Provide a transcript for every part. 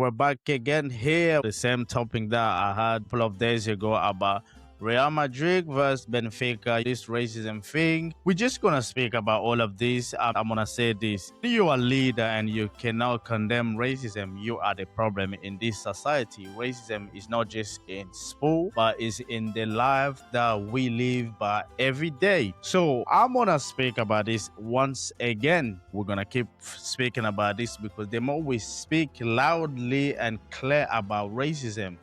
We're back again here. The same topic that I had a couple of days ago about Real Madrid versus Benfica, this racism thing. We're just gonna speak about all of this. I'm gonna say this. If you are a leader and you cannot condemn racism, you are the problem in this society. Racism is not just in school, but is in the life that we live by every day. So I'm gonna speak about this once again. We're gonna keep speaking about this because the more we speak loudly and clear about racism,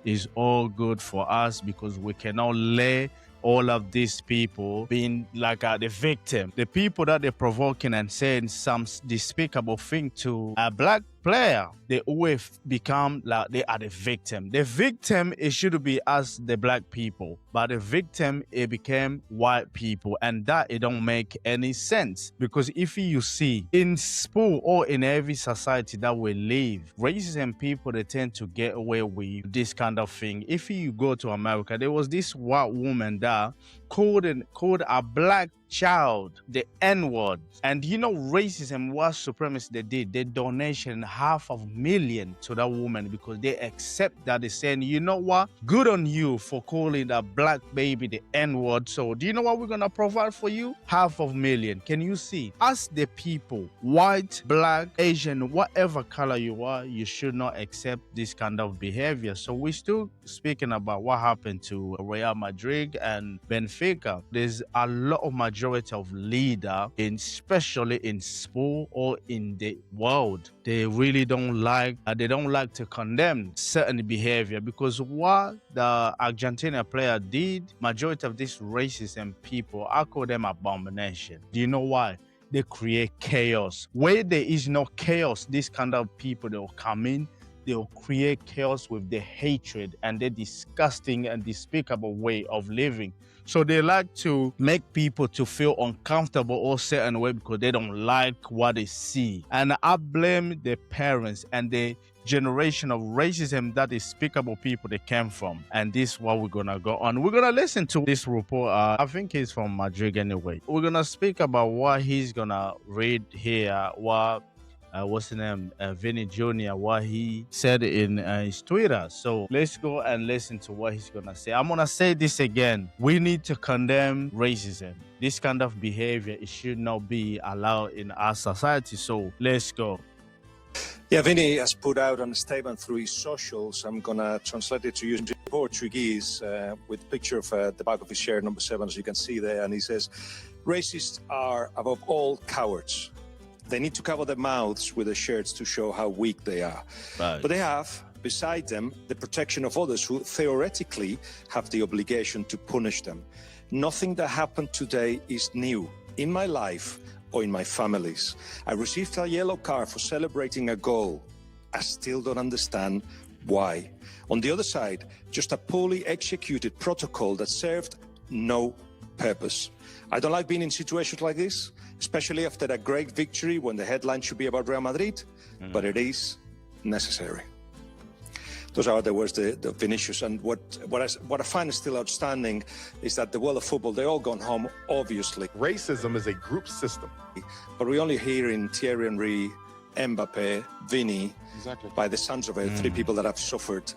is all good for us because we cannot let all of these people being like the victim, the people that they're provoking and saying some despicable thing to a black player. They always become like they are the victim. The victim, it should be us, the black people, but the victim, it became white people, and that it don't make any sense because if you see in school or in every society that we live, racism people, they tend to get away with this kind of thing. If you go to America, there was this white woman that called a black child the N-word. And you know, racism, white supremacy they did, they donation $500,000 to that woman because they accept that. They're saying, you know what, good on you for calling a black baby the N-word. So do you know what we're gonna provide for you? $500,000. Can you see? As the people, white, black, Asian, whatever color you are, you should not accept this kind of behavior. So we're still speaking about what happened to Real Madrid and Benfica. There's a lot of majority of leader, especially in sport or in the world, they really don't like to condemn certain behavior because what the Argentina player did, majority of these racism people, I call them abomination. Do you know why? They create chaos. Where there is no chaos, this kind of people, they will come in, they will create chaos with the hatred and the disgusting and despicable way of living. So they like to make people to feel uncomfortable or certain way because they don't like what they see. And I blame the parents and the generation of racism that despicable people they came from. And this is what we're gonna go on. We're gonna listen to this report. I think he's from Madrid anyway. We're gonna speak about what he's gonna read here, what's his name, Vinny Jr., what he said in his Twitter. So let's go and listen to what he's gonna say. I'm gonna say this again. We need to condemn racism. This kind of behavior, it should not be allowed in our society. So let's go. Yeah, Vinny has put out a statement through his socials. I'm gonna translate it to you into Portuguese with a picture of the back of his shirt, number 7, as you can see there. And he says, racists are above all cowards. They need to cover their mouths with their shirts to show how weak they are. Right. But they have, beside them, the protection of others who theoretically have the obligation to punish them. Nothing that happened today is new in my life or in my family's. I received a yellow card for celebrating a goal. I still don't understand why. On the other side, just a poorly executed protocol that served no purpose. I don't like being in situations like this, especially after a great victory when the headline should be about Real Madrid, but it is necessary. Those are the words of Vinicius. And what I find still outstanding is that the world of football, they're all gone home, obviously. Racism is a group system. But we only hear in Thierry Henry, Mbappe, Vinny, by the sons of it, 3 people that have suffered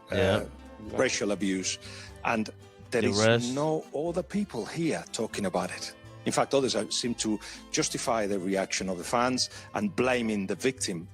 racial abuse. And there is no other people here talking about it. In fact, others seem to justify the reaction of the fans and blaming the victim.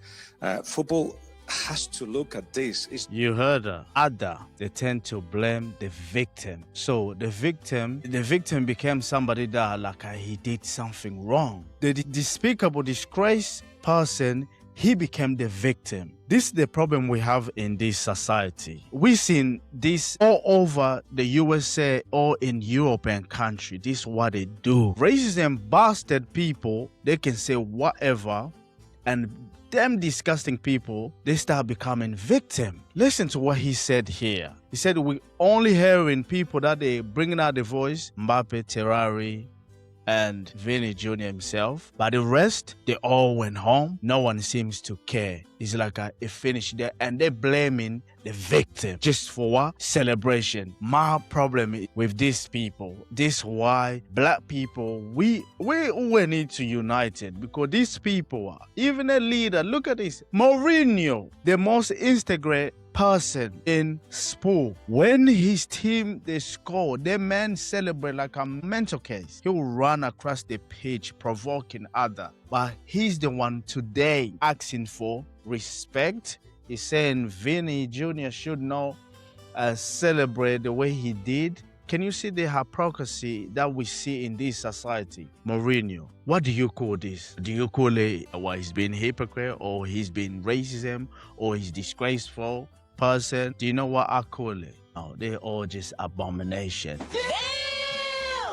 Football has to look at this. You heard her. Ada, they tend to blame the victim. So the victim became somebody that he did something wrong. The despicable, disgraced person, he became the victim. This is the problem we have in this society. We've seen this all over the USA or in European country. This is what they do. Racism bastard people, they can say whatever, and them disgusting people, they start becoming victim. Listen to what he said here. He said, we only hearing people that they bringing out the voice, Mbappe, Terrari, and Vinny Jr. himself. But the rest, they all went home. No one seems to care. It's like it finished there, and they're blaming the victim just for what? Celebration. My problem with these people, this why black people, we need to unite it, because these people, even a leader, look at this, Mourinho, the most Instagram person in sport. When his team they score, the man celebrate like a mental case. He'll run across the pitch provoking other. But he's the one today asking for respect. He's saying Vinny Jr. should not celebrate the way he did. Can you see the hypocrisy that we see in this society? Mourinho, what do you call this? Do you call it he's been hypocrite, or he's been racism, or he's disgraceful person? Do you know what I call it? No, they're all just abomination.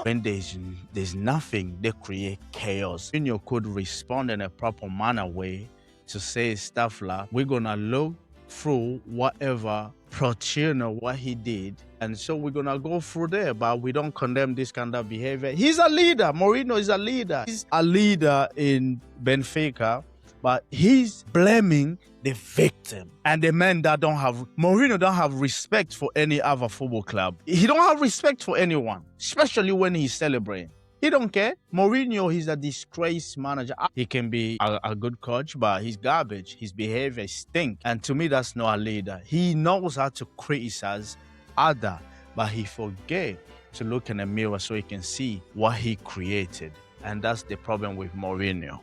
When there's nothing, they create chaos. Mourinho could respond in a proper manner way to say stuff like, we're gonna look through whatever Pochettino, what he did, and so we're gonna go through there, but we don't condemn this kind of behavior. He's a leader. Mourinho is a leader. He's a leader in Benfica, but he's blaming the victim and the men that don't have. Mourinho don't have respect for any other football club. He don't have respect for anyone, especially when he's celebrating. He don't care. Mourinho, he's a disgraced manager. He can be a good coach, but he's garbage. His behavior stinks. And to me, that's not a leader. He knows how to criticize other, but he forget to look in the mirror so he can see what he created. And that's the problem with Mourinho.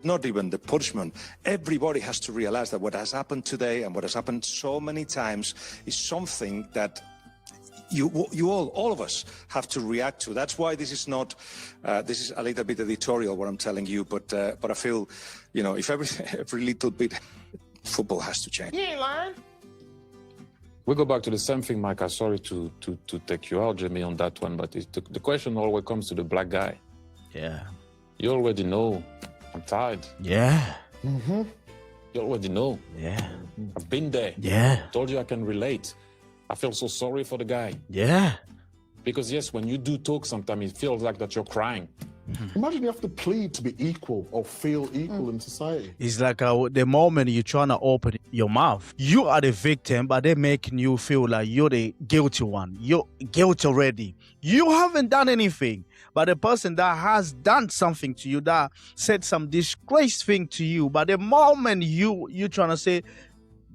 Not even the punishment. Everybody has to realize that what has happened today and what has happened so many times is something that you all of us have to react to. That's why this is not, this is a little bit editorial what I'm telling you, but I feel, if every little bit, football has to change. You ain't lying. We go back to the same thing, Mike. I'm sorry to take you out, Jimmy, on that one, but the question always comes to the black guy. Yeah. You already know. I'm tired. Yeah. Mm-hmm. You already know. Yeah. I've been there. Yeah. Told you I can relate. I feel so sorry for the guy. Yeah. Because yes, when you do talk, sometimes it feels like that you're crying. Imagine you have to plead to be equal or feel equal in society. It's like the moment you're trying to open your mouth, you are the victim, but they're making you feel like you're the guilty one. You're guilty already. You haven't done anything. But the person that has done something to you, that said some disgrace thing to you, but the moment you're trying to say,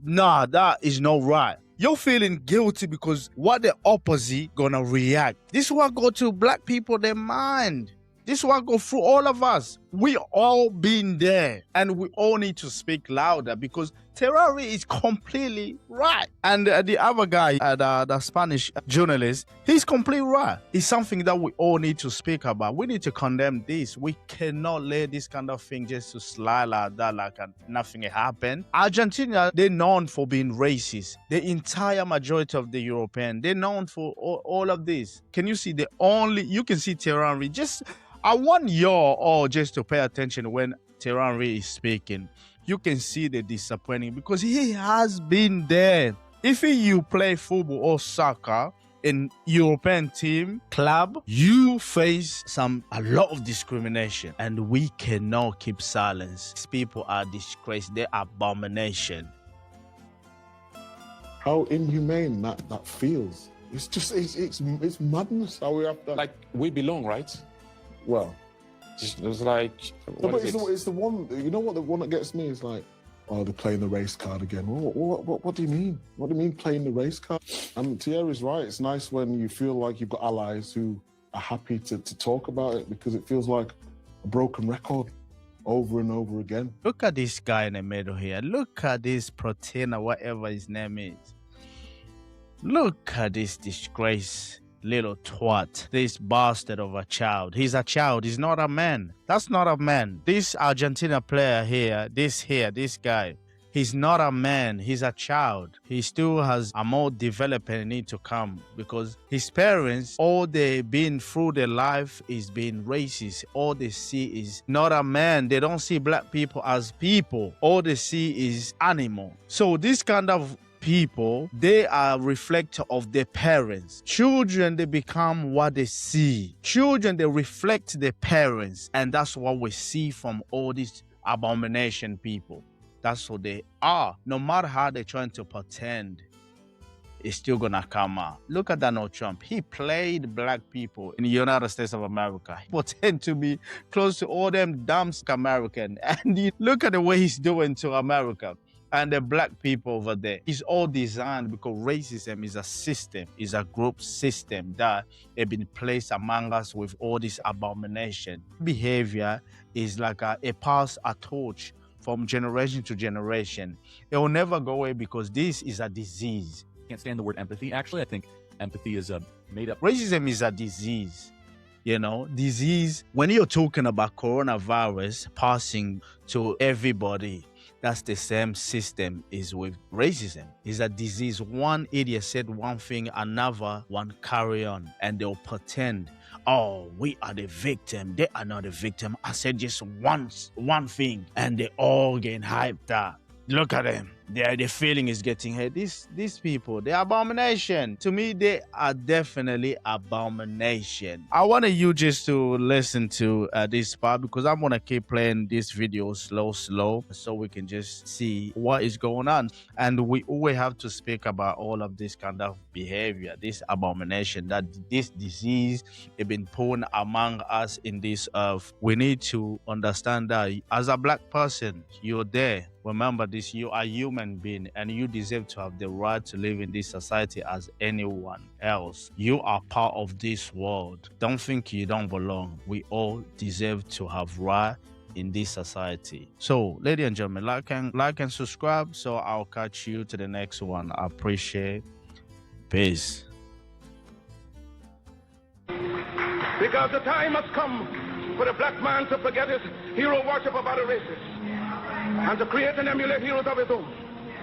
nah, that is not right, you're feeling guilty because what the opposite gonna react. This is what go to black people, their mind. This is what go through all of us. We all been there, and we all need to speak louder because Terrari is completely right. And the other guy, the Spanish journalist, he's completely right. It's something that we all need to speak about. We need to condemn this. We cannot let this kind of thing just to slide like that, like nothing happened. Argentina, they're known for being racist. The entire majority of the European, they're known for all of this. Can you see you can see Terrari just... I want you all just to pay attention when Terrari is speaking. You can see the disappointing because he has been there. If you play football or soccer in European team, club, you face a lot of discrimination, and we cannot keep silence. These people are disgraced. They're abomination. How inhumane that feels. It's just, it's madness how we have to... Like, we belong, right? Well, It's like... no, but it's the one, you know what, the one that gets me is like, oh, they're playing the race card again. What do you mean? What do you mean playing the race card? And Thierry's right. It's nice when you feel like you've got allies who are happy to talk about it, because it feels like a broken record over and over again. Look at this guy in the middle here. Look at this Protein, whatever his name is. Look at this disgrace. Little twat, this bastard of a child. He's a child, he's not a man. That's not a man. This Argentina player here, this guy, he's not a man, he's a child. He still has a more development need to come, because his parents, all they've been through their life is being racist. All they see is not a man. They don't see black people as people. All they see is animal. So this kind of people, they are reflector of their parents. Children, they become what they see. Children, they reflect their parents. And that's what we see from all these abomination people. That's what they are. No matter how they're trying to pretend, it's still gonna come out. Look at Donald Trump. He played black people in the United States of America. He pretend to be close to all them dumb American. And look at the way he's doing to America and the black people over there. It's all designed because racism is a system, is a group system that has been placed among us with all this abomination. Behavior is like a pass a torch from generation to generation. It will never go away because this is a disease. Can't stand the word empathy. Actually, I think empathy is a made-up. Racism is a disease, disease. When you're talking about coronavirus passing to everybody, that's the same system is with racism. It's a disease. One idiot said one thing, another one carry on, and they'll pretend, oh, we are the victim. They are not the victim. I said just one thing, and they all get hyped up. Look at them. The feeling is getting hurt. These people, they're abomination. To me, they are definitely abomination. I want you just to listen to this part because I'm going to keep playing this video slow, so we can just see what is going on. And we always have to speak about all of this kind of behavior, this abomination, that this disease has been put among us in this earth. We need to understand that as a black person, you're there. Remember this, you are a human being and you deserve to have the right to live in this society as anyone else. You are part of this world. Don't think you don't belong. We all deserve to have right in this society. So, ladies and gentlemen, like and subscribe. So I'll catch you to the next one. I appreciate. Peace. Because the time has come for the black man to forget his hero worship about the races and to create and emulate heroes of his own.